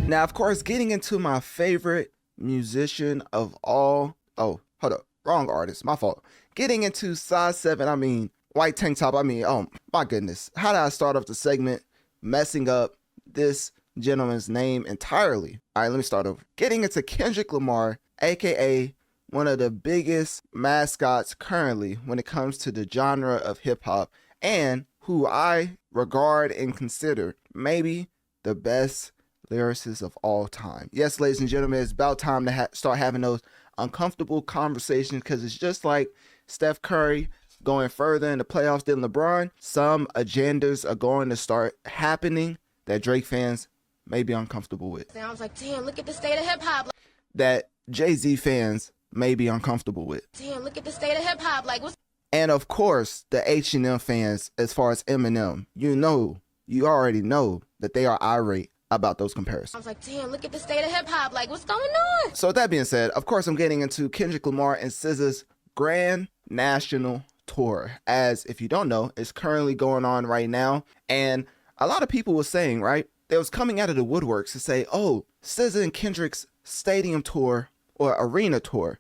Now, of course, getting into my favorite musician of all. Oh, hold up. Wrong artist. My fault. Getting into size 7. I mean, white tank top. I mean, oh my goodness. How did I start off the segment messing up this gentleman's name entirely? All right, let me start over. Getting into Kendrick Lamar, aka one of the biggest mascots currently when it comes to the genre of hip hop, and who I regard and consider maybe the best lyricist of all time. Yes, ladies and gentlemen, it's about time to start having those uncomfortable conversations, because it's just like Steph Curry going further in the playoffs than LeBron. Some agendas are going to start happening that Drake fans may be uncomfortable with. Sounds like, damn, look at the state of hip hop. That Jay-Z fans may be uncomfortable with. Damn, look at the state of hip hop. Like, what's... And of course, the H&M fans, as far as Eminem, you already know that they are irate about those comparisons. I was like, damn, look at the state of hip hop. Like, what's going on? So with that being said, of course, I'm getting into Kendrick Lamar and SZA's Grand National Tour. As if you don't know, it's currently going on right now. And a lot of people were saying, right, they was coming out of the woodworks to say, oh, SZA and Kendrick's stadium tour or arena tour,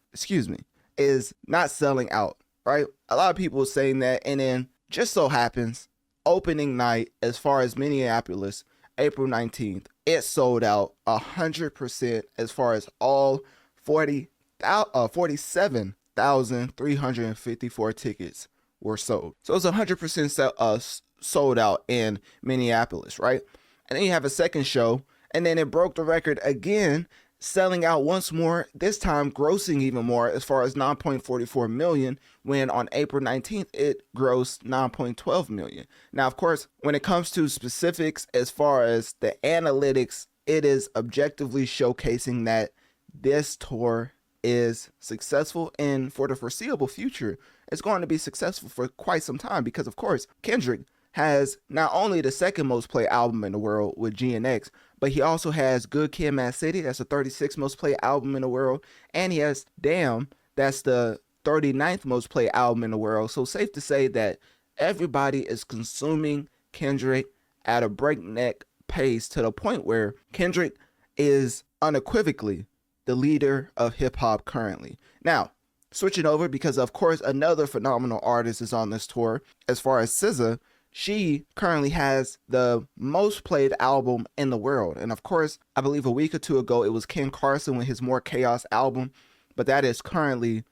is not selling out, right? A lot of people were saying that. And then just so happens, opening night, as far as Minneapolis, April 19th, it sold out 100% as far as all 47,354 tickets were sold. So it's 100% sold out in Minneapolis, right? And then you have a second show, and then it broke the record again, selling out once more, this time grossing even more as far as 9.44 million, when on April 19th it grossed 9.12 million. Now, of course, when it comes to specifics as far as the analytics, it is objectively showcasing that this tour is successful, and for the foreseeable future, it's going to be successful for quite some time, because of course, Kendrick has not only the second most played album in the world with GNX, but he also has Good Kid, Mad City. That's the 36th most played album in the world. And he has Damn. That's the 39th most played album in the world. So safe to say that everybody is consuming Kendrick at a breakneck pace, to the point where Kendrick is unequivocally the leader of hip hop currently. Now, switching over, because of course another phenomenal artist is on this tour. As far as SZA, she currently has the most played album in the world. And of course, I believe a week or two ago, it was Ken Carson with his More Chaos album. But that is currently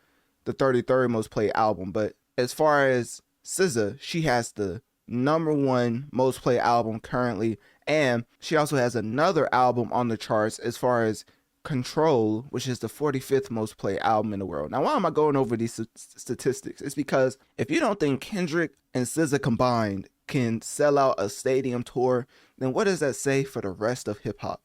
the 33rd most played album. But as far as SZA, she has the #1 most played album currently. And she also has another album on the charts as far as Control, which is the 45th most played album in the world. Now, why am I going over these statistics? It's because if you don't think Kendrick and SZA combined can sell out a stadium tour, then what does that say for the rest of hip hop?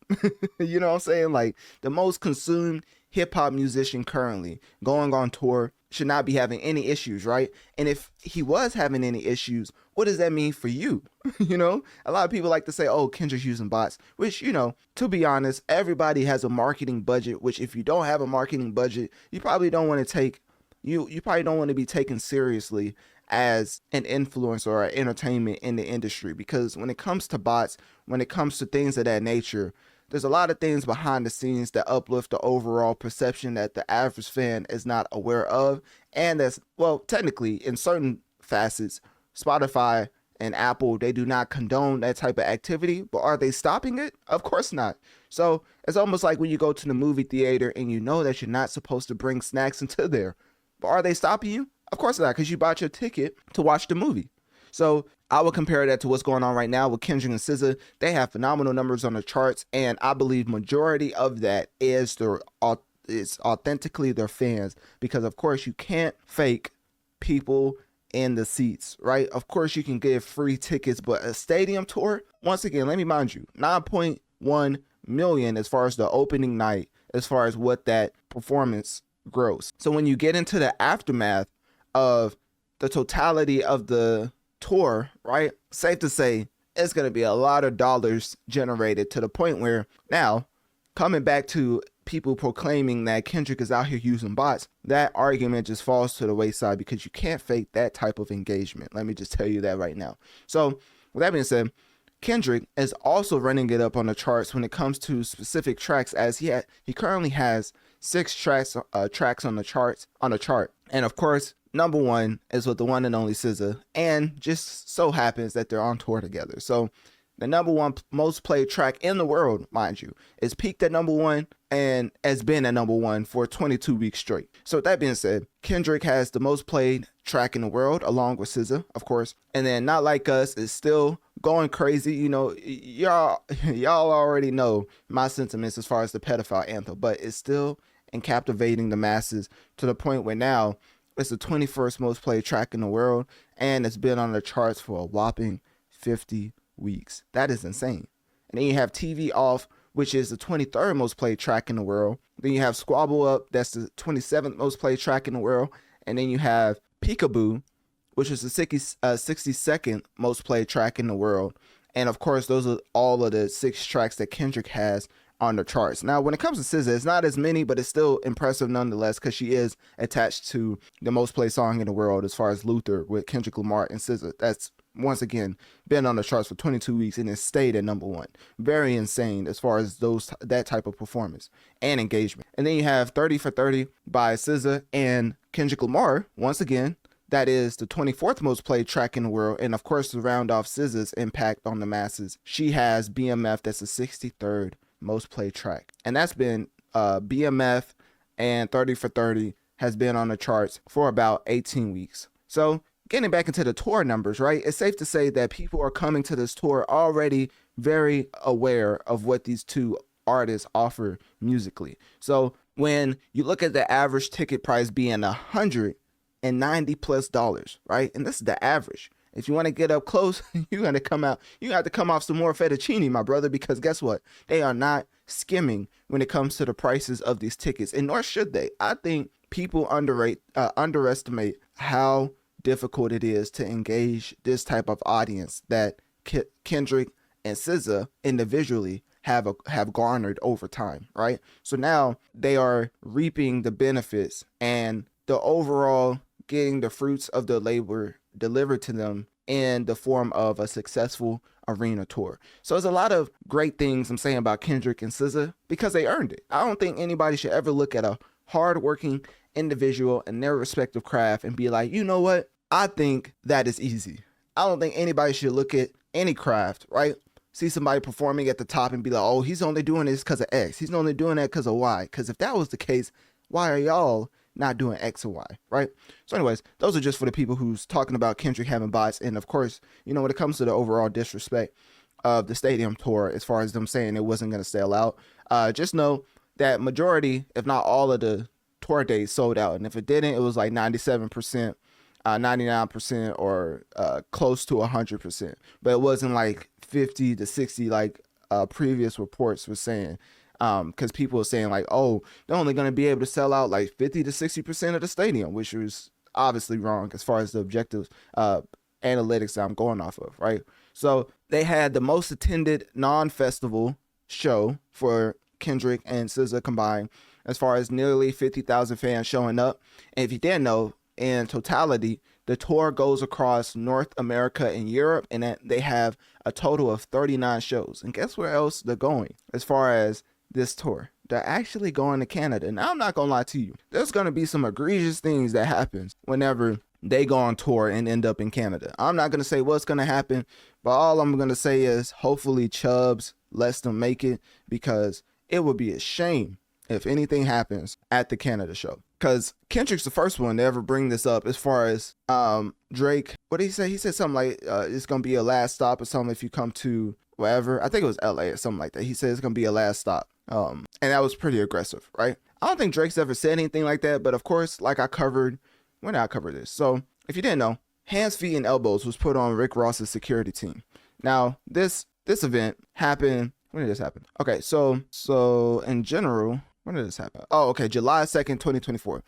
You know what I'm saying? Like, the most consumed hip hop musician currently going on tour should not be having any issues, right? And if he was having any issues, what does that mean for you? You know, a lot of people like to say, oh, Kendrick's using bots, which, you know, to be honest, everybody has a marketing budget, which if you don't have a marketing budget, you probably don't want to take, you probably don't want to be taken seriously as an influencer or entertainment in the industry. Because when it comes to bots, when it comes to things of that nature, there's a lot of things behind the scenes that uplift the overall perception that the average fan is not aware of. And that's, well, technically in certain facets, Spotify and Apple, they do not condone that type of activity, but are they stopping it? Of course not. So it's almost like when you go to the movie theater and you know that you're not supposed to bring snacks into there, but are they stopping you? Of course not, because you bought your ticket to watch the movie. So I would compare that to what's going on right now with Kendrick and SZA. They have phenomenal numbers on the charts, and I believe majority of that is authentically their fans, because of course you can't fake people in the seats, right? Of course you can give free tickets, but a stadium tour, once again, let me mind you, 9.1 million as far as the opening night, as far as what that performance gross. So when you get into the aftermath of the totality of the tour, right, safe to say it's going to be a lot of dollars generated, to the point where now, coming back to people proclaiming that Kendrick is out here using bots, that argument just falls to the wayside, because you can't fake that type of engagement. Let me just tell you that right now. So with that being said, Kendrick is also running it up on the charts when it comes to specific tracks, as he currently has 6 tracks on the chart. And of course, number 1 is with the one and only SZA, and just so happens that they're on tour together. So the number 1 most played track in the world, mind you, is peaked at number 1 and has been at number 1 for 22 weeks straight. So with that being said, Kendrick has the most played track in the world, along with SZA, of course. And then Not Like Us is still going crazy. You know, y'all already know my sentiments as far as the pedophile anthem, but it's still and captivating the masses to the point where now it's the 21st most played track in the world, and it's been on the charts for a whopping 50 weeks. That is insane. And then you have TV Off, which is the 23rd most played track in the world. Then you have Squabble Up, that's the 27th most played track in the world. And then you have Peekaboo, which is the 62nd most played track in the world. And of course, those are all of the 6 tracks that Kendrick has on the charts. Now, when it comes to SZA, it's not as many, but it's still impressive nonetheless, because she is attached to the most played song in the world as far as Luther with Kendrick Lamar and SZA. That's once again been on the charts for 22 weeks and it stayed at number 1. Very insane as far as that type of performance and engagement. And then you have 30 for 30 by SZA and Kendrick Lamar. Once again, that is the 24th most played track in the world. And of course, to round off SZA's impact on the masses, she has BMF, that's the 63rd most played track. And that's been BMF, and 30 for 30 has been on the charts for about 18 weeks. So getting back into the tour numbers, right? It's safe to say that people are coming to this tour already very aware of what these two artists offer musically. So when you look at the average ticket price being $190+, right? And this is the average. If you want to get up close, you have to come off some more fettuccine, my brother, because guess what? They are not skimming when it comes to the prices of these tickets, and nor should they. I think people underestimate how difficult it is to engage this type of audience that Kendrick and SZA individually have garnered over time, right? So now they are reaping the benefits and the overall getting the fruits of the labor delivered to them in the form of a successful arena tour. So there's a lot of great things I'm saying about Kendrick and SZA because they earned it. I don't think anybody should ever look at a hardworking individual in their respective craft and be like, you know what? I think that is easy. I don't think anybody should look at any craft, right? See somebody performing at the top and be like, oh, he's only doing this because of X. He's only doing that because of Y. Because if that was the case, why are y'all not doing X and Y, right? So anyways, those are just for the people who's talking about Kendrick having bots. And of course, you know, when it comes to the overall disrespect of the stadium tour, as far as them saying it wasn't going to sell out, just know that majority, if not all of the tour dates sold out. And if it didn't, it was like 97%, 99%, or close to 100%. But it wasn't like 50 to 60 like previous reports were saying. Because people are saying like, oh, they're only going to be able to sell out like 50 to 60% of the stadium, which was obviously wrong as far as the objective analytics that I'm going off of, right? So they had the most attended non-festival show for Kendrick and SZA combined, as far as nearly 50,000 fans showing up. And if you didn't know, in totality, the tour goes across North America and Europe, and they have a total of 39 shows. And guess where else they're going as far as this tour? They're actually going to Canada. Now, I'm not gonna lie to you, there's gonna be some egregious things that happens whenever they go on tour and end up in Canada. I'm not gonna say what's gonna happen, but all I'm gonna say is hopefully Chubbs lets them make it, because it would be a shame if anything happens at the Canada show. Because Kendrick's the first one to ever bring this up as far as Drake. What did he say? He said something like it's gonna be a last stop or something if you come to wherever. I think it was LA or something like that. He said it's gonna be a last stop. And that was pretty aggressive, right? I don't think Drake's ever said anything like that, but of course, like I covered, when did I cover this? So if you didn't know, Hands, Feet, and Elbows was put on Rick Ross's security team. Now, this event happened, when did this happen? Okay, so in general, when did this happen? Oh, okay, July 2nd, 2024.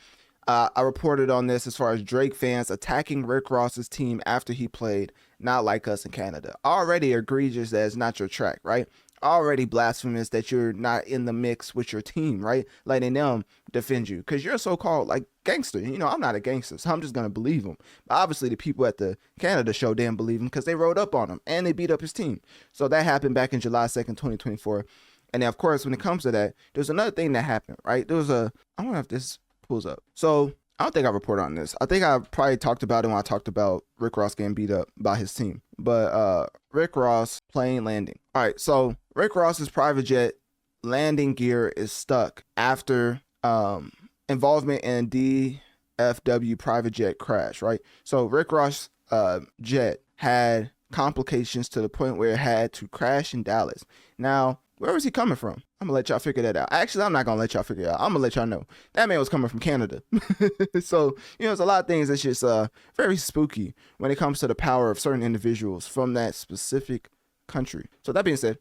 I reported on this as far as Drake fans attacking Rick Ross's team after he played Not Like Us in Canada. Already egregious that it's not your track, right? already blasphemous that you're not in the mix with your team, right? Letting them defend you because you're a so-called like gangster. You know, I'm not a gangster, so I'm just gonna believe him. But obviously, the people at the Canada show didn't believe him because they rode up on him and they beat up his team. So that happened back in July 2nd, 2024. And then, of course, when it comes to that, there's another thing that happened, right? There was I don't know if this pulls up. So I don't think I reported on this. I think I probably talked about it when I talked about Rick Ross getting beat up by his team. But Rick Ross plane landing. All right, so Rick Ross's private jet landing gear is stuck after involvement in DFW private jet crash, right? So Rick Ross jet had complications to the point where it had to crash in Dallas. Now, where was he coming from? I'm gonna let y'all figure that out. Actually, I'm not gonna let y'all figure it out. I'm gonna let y'all know. That man was coming from Canada. So, you know, there's a lot of things that's just very spooky when it comes to the power of certain individuals from that specific country. So that being said,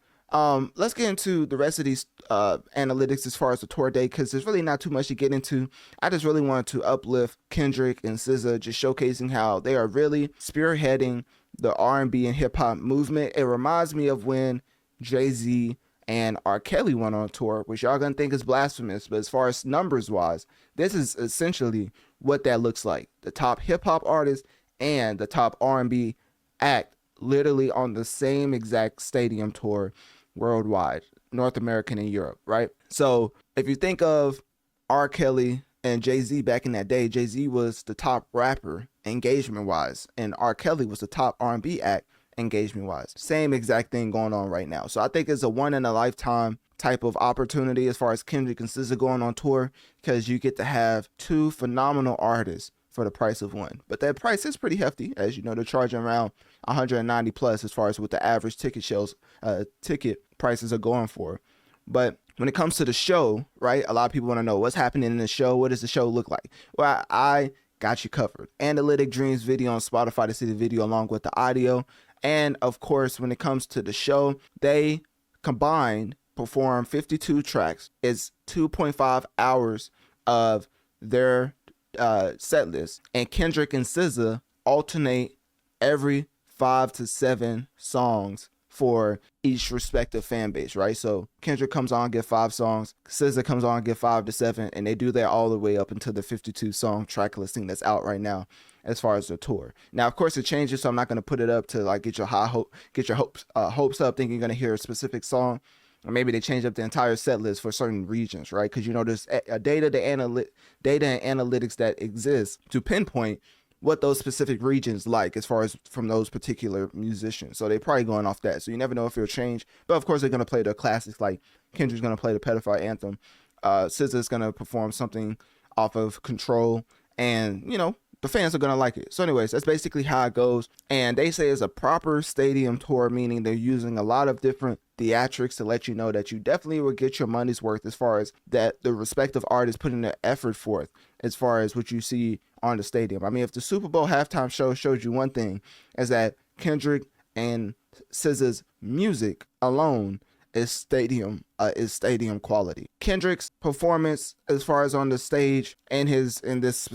let's get into the rest of these analytics as far as the tour date, because there's really not too much to get into. I just really wanted to uplift Kendrick and SZA, just showcasing how they are really spearheading the R&B and hip hop movement. It reminds me of when Jay-Z and R. Kelly went on tour, which y'all gonna think is blasphemous, but as far as numbers wise, this is essentially what that looks like. The top hip hop artist and the top R&B act literally on the same exact stadium tour worldwide, North American and Europe, right? So if you think of R. Kelly and Jay-Z back in that day, Jay-Z was the top rapper engagement wise, and R. Kelly was the top R&B act engagement wise. Same exact thing going on right now. So I think it's a one in a lifetime type of opportunity as far as Kendrick and SZA going on tour, because you get to have two phenomenal artists for the price of one. But that price is pretty hefty. As you know, they're charging around 190 plus as far as what the average ticket prices are going for. But when it comes to the show, right, a lot of people want to know what's happening in the show. What does the show look like? Well, I got you covered. Analytic Dreamz video on Spotify to see the video along with the audio. And of course, when it comes to the show, they combined perform 52 tracks. It's 2.5 hours of their set list. And Kendrick and SZA alternate every 5 to 7 songs for each respective fan base, right? So Kendrick comes on, get 5 songs. SZA comes on, get 5 to 7. And they do that all the way up until the 52 song track listing that's out right now as far as the tour. Now, of course, it changes, so I'm not going to put it up to like get your hopes up thinking you're going to hear a specific song. Or maybe they change up the entire set list for certain regions, right? Because, you know, there's data and analytics that exist to pinpoint what those specific regions like as far as from those particular musicians. So they're probably going off that. So you never know if it'll change. But of course, they're going to play the classics, like Kendrick's going to play the Pedophile Anthem. SZA's going to perform something off of Control. And, you know, the fans are going to like it. So anyways, that's basically how it goes. And they say it's a proper stadium tour, meaning they're using a lot of different theatrics to let you know that you definitely will get your money's worth as far as that the respective artists putting their effort forth as far as what you see on the stadium. I mean, if the Super Bowl halftime show showed you one thing, is that Kendrick and SZA's music alone is stadium quality. Kendrick's performance as far as on the stage and in this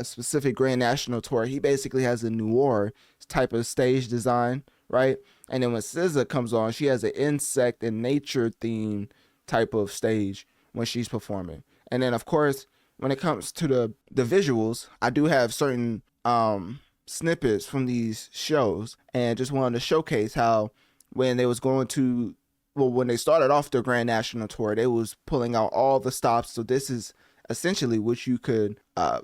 specific Grand National tour, he basically has a noir type of stage design, right? And then when SZA comes on, she has an insect and nature themed type of stage when she's performing. And then of course, when it comes to the visuals, I do have certain snippets from these shows, and just wanted to showcase how when they was going to when they started off their Grand National tour, they was pulling out all the stops. So this is essentially what you could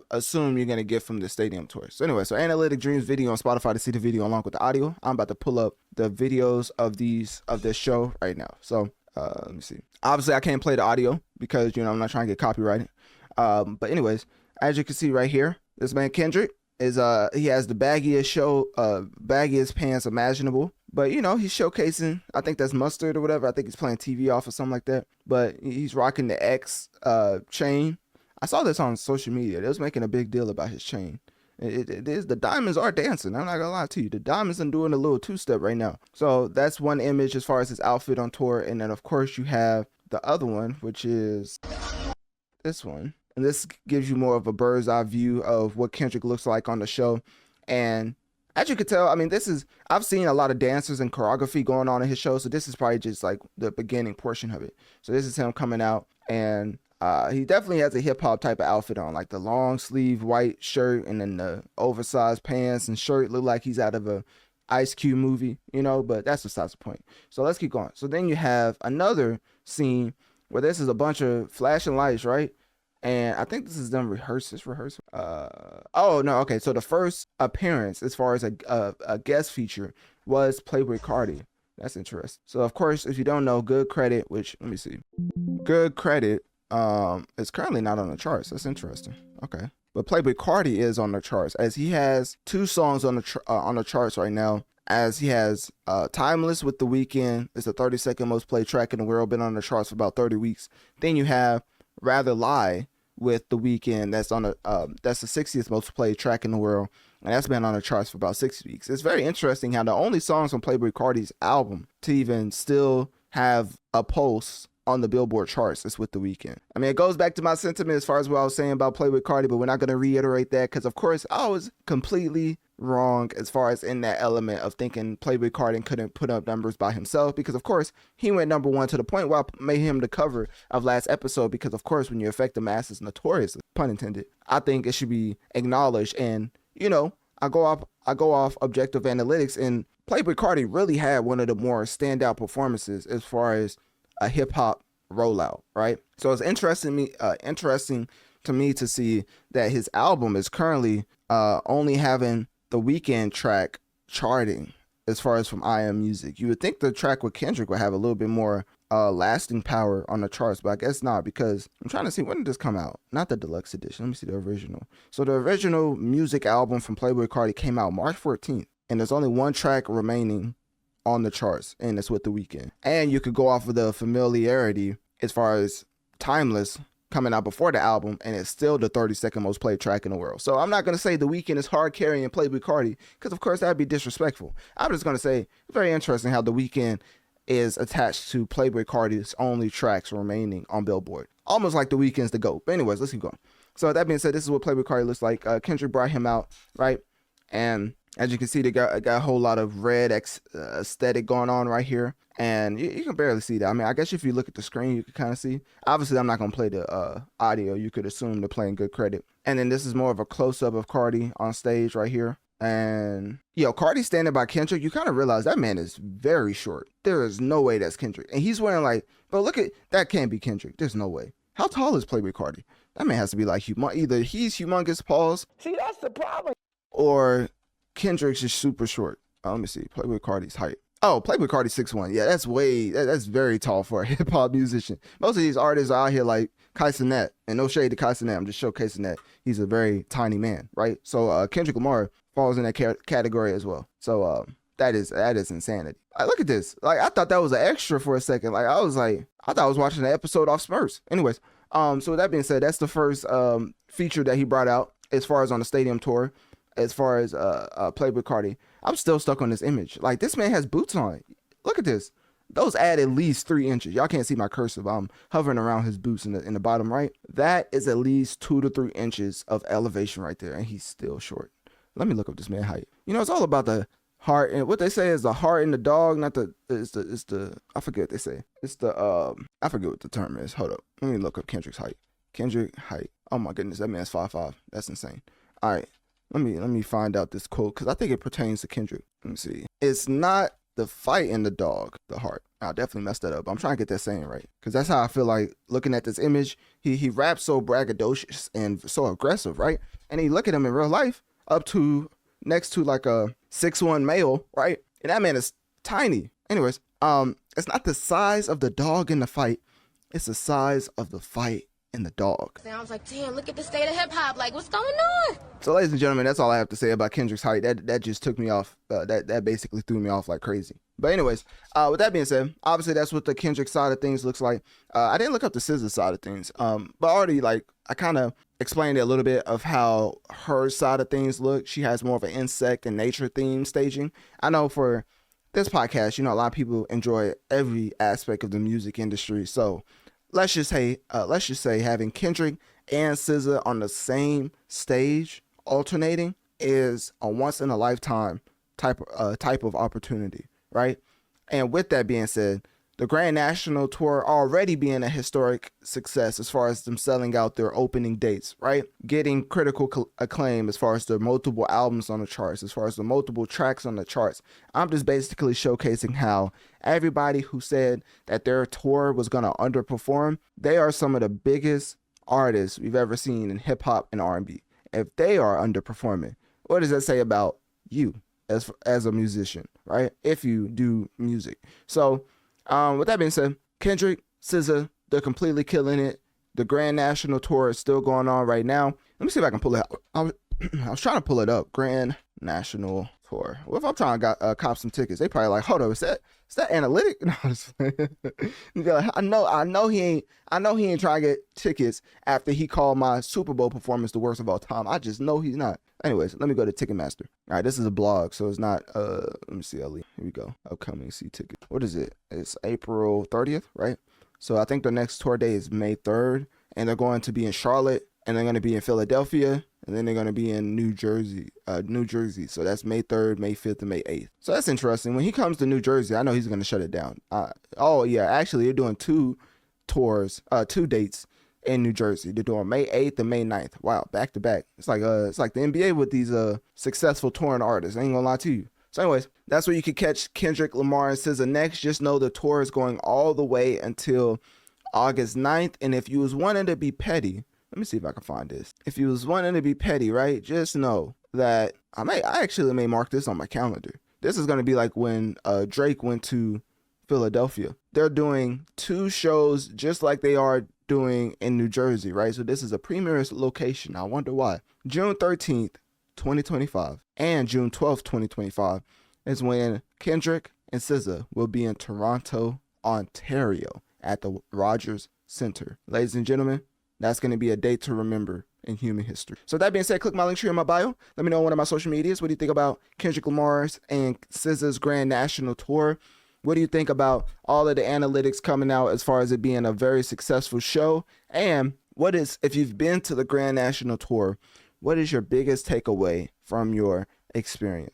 assume you're going to get from the stadium tour. So anyway, so Analytic Dreamz video on Spotify to see the video along with the audio. I'm about to pull up the videos of this show right now. So let me see. Obviously, I can't play the audio because, you know, I'm not trying to get copyrighted. But anyways, as you can see right here, this man Kendrick is he has the baggiest pants imaginable. But, you know, he's showcasing, I think that's Mustard or whatever. I think he's playing TV off or something like that. But he's rocking the X chain. I saw this on social media. They was making a big deal about his chain. It is, the diamonds are dancing. I'm not gonna lie to you. The diamonds are doing a little two-step right now. So that's one image as far as his outfit on tour. And then, of course, you have the other one, which is this one. And this gives you more of a bird's eye view of what Kendrick looks like on the show. And As you could tell, I mean, I've seen a lot of dancers and choreography going on in his show, so this is probably just like the beginning portion of it. So this is him coming out, and he definitely has a hip hop type of outfit on, like the long sleeve white shirt and then the oversized pants and shirt. Look like he's out of a Ice Cube movie, but that's besides the point. So let's keep going. So then you have another scene where this is a bunch of flashing lights, right? And I think this is them rehearsal. Oh no, okay. So the first appearance, as far as a guest feature, was Playboy Carti. That's interesting. So of course, if you don't know, Good Credit, which let me see, Good Credit, is currently not on the charts. That's interesting. Okay, but Playboy Carti is on the charts, as he has 2 songs on the charts right now. As he has Timeless with The Weeknd. It's the 32nd most played track in the world, been on the charts for about 30 weeks. Then you have Rather Lie with The Weeknd. That's the 60th most played track in the world, and that's been on the charts for about 6 weeks. It's very interesting how the only songs on Playboy Carti's album to even still have a pulse on the Billboard charts is with The Weeknd. I mean, it goes back to my sentiment as far as what I was saying about Playboy Carti, but we're not going to reiterate that because, of course, I was completely wrong as far as in that element of thinking Playboy Carti couldn't put up numbers by himself, because, of course, he went number 1 to the point where I made him the cover of last episode, because, of course, when you affect the masses notoriously, pun intended, I think it should be acknowledged. And, I go off objective analytics, and Playboy Carti really had one of the more standout performances as far as a hip hop rollout, right? So it's interesting to me to see that his album is currently only having the Weeknd track charting as far as from IM Music. You would think the track with Kendrick would have a little bit more lasting power on the charts, but I guess not, because I'm trying to see, when did this come out? Not the deluxe edition. Let me see the original. So the original music album from Playboy Carti came out March 14th, and there's only 1 track remaining on the charts, and it's with The Weeknd. And you could go off of the familiarity as far as Timeless coming out before the album, and it's still the 32nd most played track in the world. So I'm not going to say The Weeknd is hard carrying Playboy Carti, because of course that'd be disrespectful. I'm just going to say it's very interesting how The Weeknd is attached to Playboy Carti's only tracks remaining on Billboard. Almost like The Weeknd's the GOAT. But anyways, let's keep going. So that being said, this is what Playboy Carti looks like. Kendrick brought him out, right? And as you can see, they got a whole lot of red aesthetic going on right here. And you can barely see that. I mean, I guess if you look at the screen, you can kind of see. Obviously, I'm not going to play the audio. You could assume they're playing Good Credit. And then this is more of a close-up of Carti on stage right here. And, Carti standing by Kendrick, you kind of realize that man is very short. There is no way that's Kendrick. And he's wearing but look at, that can't be Kendrick. There's no way. How tall is Playboy Carti? That man has to be like, either he's humongous, pause. See, that's the problem. Or Kendrick's just super short. Let me see. Playboy Carti's height. Oh, Playboy Carti 6'1". Yeah, that's very tall for a hip hop musician. Most of these artists are out here like Kai Cenat, and no shade to Kai Cenat. I'm just showcasing that he's a very tiny man, right? So Kendrick Lamar falls in that category as well. So that is insanity. Look at this. I thought that was an extra for a second. I thought I was watching an episode off Smurfs. Anyways, so with that being said, that's the first feature that he brought out as far as on the stadium tour. As far as Playboy Carti, I'm still stuck on this image. This man has boots on. Look at this. Those add at least 3 inches. Y'all can't see my cursor, but I'm hovering around his boots in the bottom right. That is at least 2 to 3 inches of elevation right there, and he's still short. Let me look up this man's height. It's all about the heart, and what they say is the heart in the dog, not the it's the I forget what they say. It's the I forget what the term is. Hold up. Let me look up Kendrick's height. Kendrick height. Oh my goodness, that man's 5'5". That's insane. All right. Let me find out this quote, because I think it pertains to Kendrick. Let me see. It's not the fight in the dog, the heart. I definitely messed that up. I'm trying to get that saying right, because that's how I feel like looking at this image. He raps so braggadocious and so aggressive, right? And you look at him in real life, next to like a 6'1" male, right? And that man is tiny. Anyways, it's not the size of the dog in the fight. It's the size of the fight in the dog. Sounds like, damn, look at the state of hip hop. What's going on? So, ladies and gentlemen, that's all I have to say about Kendrick's height. That just took me off. That basically threw me off like crazy. But anyways, with that being said, obviously that's what the Kendrick side of things looks like. I didn't look up the SZA side of things, but already I kind of explained a little bit of how her side of things look. She has more of an insect and nature theme staging. I know for this podcast, a lot of people enjoy every aspect of the music industry. So let's just say having Kendrick and SZA on the same stage alternating is a once in a lifetime type of opportunity, right? And with that being said, the Grand National Tour already being a historic success as far as them selling out their opening dates, right? Getting critical acclaim as far as the multiple albums on the charts, as far as the multiple tracks on the charts. I'm just basically showcasing how everybody who said that their tour was going to underperform, they are some of the biggest artists we've ever seen in hip hop and R&B. If they are underperforming, what does that say about you as a musician, right? If you do music. So, with that being said, Kendrick, SZA, they're completely killing it. The Grand National Tour is still going on right now. Let me see if I can pull it out. I was trying to pull it up. Grand National Tour. What if I'm trying to cop some tickets? They probably like, hold up, is that Analytic? No, I know he ain't trying to get tickets after he called my Super Bowl performance the worst of all time. I just know he's not. Anyways, let me go to Ticketmaster. All right, this is a blog, so it's not, let me see, Ellie. Here we go. Upcoming see ticket. What is it? It's April 30th, right? So I think the next tour day is May 3rd, and they're going to be in Charlotte, and they're going to be in Philadelphia, and then they're going to be in New Jersey. So that's May 3rd, May 5th, and May 8th. So that's interesting. When he comes to New Jersey, I know he's going to shut it down. Actually, they're doing two dates in New Jersey. They're doing May 8th and May 9th. Wow, back to back. It's like the NBA with these successful touring artists. I ain't gonna lie to you. So anyways, that's where you can catch Kendrick Lamar and SZA next. Just know the tour is going all the way until August 9th. And if you was wanting to be petty, let me see if I can find this. If you was wanting to be petty, right? Just know that I actually may mark this on my calendar. This is gonna be like when Drake went to Philadelphia. They're doing 2 shows just like they are doing in New Jersey, right? So this is a premier location. I wonder why. June 13th, 2025 and June 12th, 2025 is when Kendrick and SZA will be in Toronto, Ontario at the Rogers Center. Ladies and gentlemen, that's going to be a date to remember in human history. So that being said, click my link tree in my bio. Let me know on one of my social medias. What do you think about Kendrick Lamar's and SZA's Grand National Tour? What do you think about all of the analytics coming out as far as it being a very successful show? And if you've been to the Grand National Tour, what is your biggest takeaway from your experience?